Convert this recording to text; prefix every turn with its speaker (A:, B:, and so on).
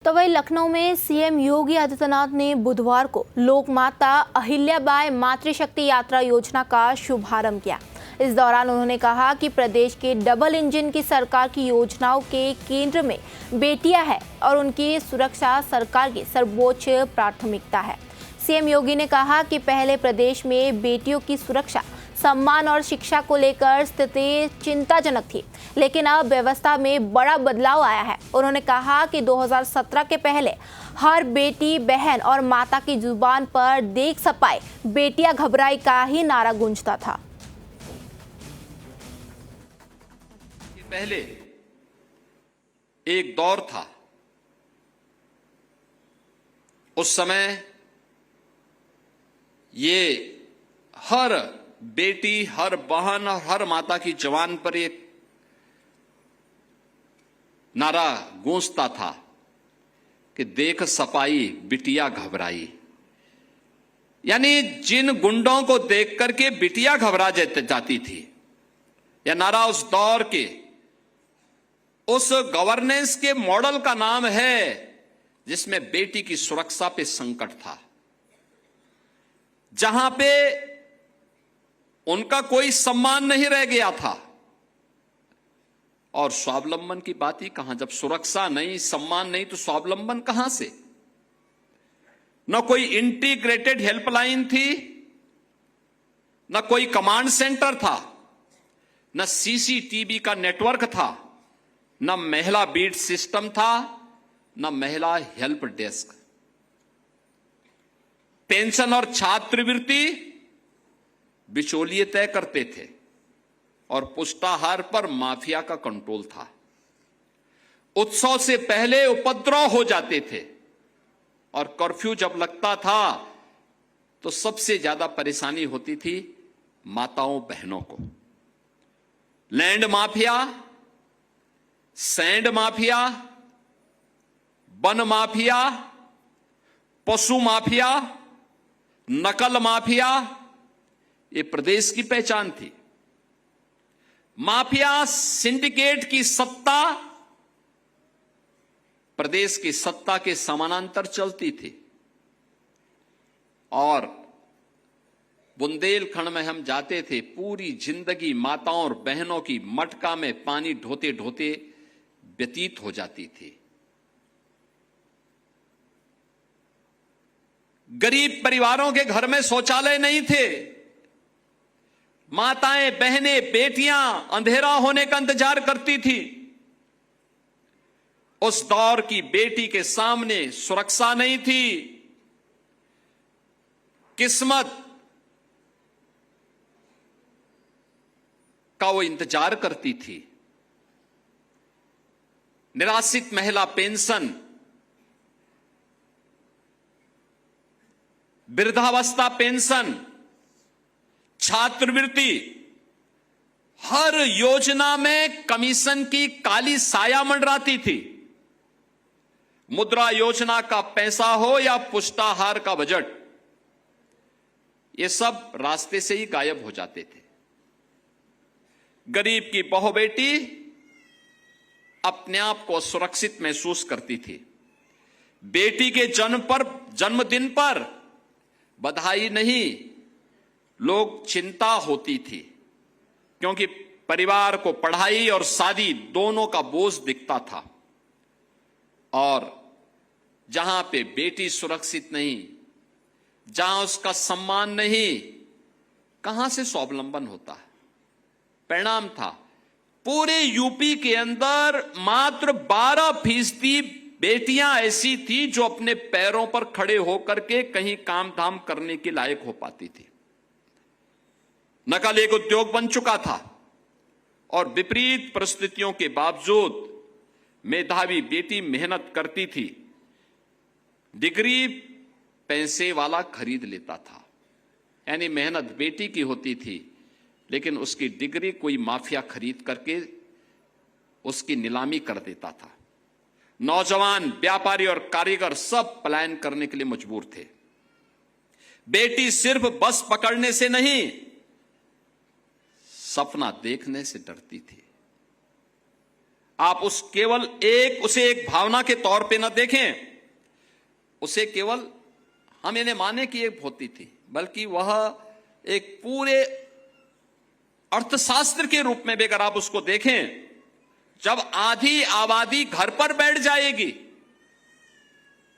A: तो वही लखनऊ में सीएम योगी आदित्यनाथ ने बुधवार को लोकमाता अहिल्याबाई मातृशक्ति यात्रा योजना का शुभारंभ किया। इस दौरान उन्होंने कहा कि प्रदेश के डबल इंजन की सरकार की योजनाओं के केंद्र में बेटियां हैं और उनकी सुरक्षा सरकार की सर्वोच्च प्राथमिकता है। सीएम योगी ने कहा कि पहले प्रदेश में बेटियों की सुरक्षा, सम्मान और शिक्षा को लेकर स्थिति चिंताजनक थी, लेकिन अब व्यवस्था में बड़ा बदलाव आया है। उन्होंने कहा कि 2017 के पहले हर बेटी, बहन और माता की जुबान पर देख सपाए बेटियां घबराई का ही नारा गूंजता था।
B: पहले एक दौर था, उस समय ये हर बेटी, हर बहन और हर माता की जवान पर एक नारा गूंजता था कि देख सपाई बिटिया घबराई। यानी जिन गुंडों को देख करके बिटिया घबरा जाती थी, यह नारा उस दौर के, उस गवर्नेंस के मॉडल का नाम है जिसमें बेटी की सुरक्षा पे संकट था, जहां पे उनका कोई सम्मान नहीं रह गया था। और स्वावलंबन की बात ही कहां, जब सुरक्षा नहीं, सम्मान नहीं, तो स्वावलंबन कहां से? न कोई इंटीग्रेटेड हेल्पलाइन थी, न कोई कमांड सेंटर था, न सीसीटीवी का नेटवर्क था, न महिला बीट सिस्टम था, न महिला हेल्प डेस्क। पेंशन और छात्रवृत्ति बिचौलिए तय करते थे और पुष्टाहार पर माफिया का कंट्रोल था। उत्सव से पहले उपद्रव हो जाते थे और कर्फ्यू जब लगता था तो सबसे ज्यादा परेशानी होती थी माताओं, बहनों को। Land mafia, sand mafia, one mafia, पशु माफिया, नकल माफिया, ये प्रदेश की पहचान थी। माफिया सिंडिकेट की सत्ता प्रदेश की सत्ता के समानांतर चलती थी। और बुंदेलखंड में हम जाते थे, पूरी जिंदगी माताओं और बहनों की मटका में पानी ढोते ढोते व्यतीत हो जाती थी। गरीब परिवारों के घर में शौचालय नहीं थे। माताएं, बहनें, बेटियां अंधेरा होने का इंतजार करती थी। उस दौर की बेटी के सामने सुरक्षा नहीं थी, किस्मत का वो इंतजार करती थी। निराश्रित महिला पेंशन, वृद्धावस्था पेंशन, छात्रवृत्ति, हर योजना में कमीशन की काली साया मंडराती थी। मुद्रा योजना का पैसा हो या पुष्टाहार का बजट, ये सब रास्ते से ही गायब हो जाते थे। गरीब की बहू बेटी अपने आप को सुरक्षित महसूस करती थी। बेटी के जन्मदिन पर बधाई नहीं, लोग चिंता होती थी, क्योंकि परिवार को पढ़ाई और शादी दोनों का बोझ दिखता था। और जहां पे बेटी सुरक्षित नहीं, जहां उसका सम्मान नहीं, कहां से स्वावलंबन होता है? परिणाम था, पूरे यूपी के अंदर मात्र 12% बेटियां ऐसी थी जो अपने पैरों पर खड़े होकर के कहीं काम धाम करने के लायक हो पाती थी। नकल एक उद्योग बन चुका था और विपरीत परिस्थितियों के बावजूद मेधावी बेटी मेहनत करती थी। डिग्री पैसे वाला खरीद लेता था, यानी मेहनत बेटी की होती थी, लेकिन उसकी डिग्री कोई माफिया खरीद करके उसकी नीलामी कर देता था। नौजवान, व्यापारी और कारीगर सब पलायन करने के लिए मजबूर थे। बेटी सिर्फ बस पकड़ने से नहीं, सपना देखने से डरती थी। आप उसे एक भावना के तौर पे न देखें, उसे केवल हम इन्हें माने कि एक होती थी, बल्कि वह एक पूरे अर्थशास्त्र के रूप में भी अगर आप उसको देखें, जब आधी आबादी घर पर बैठ जाएगी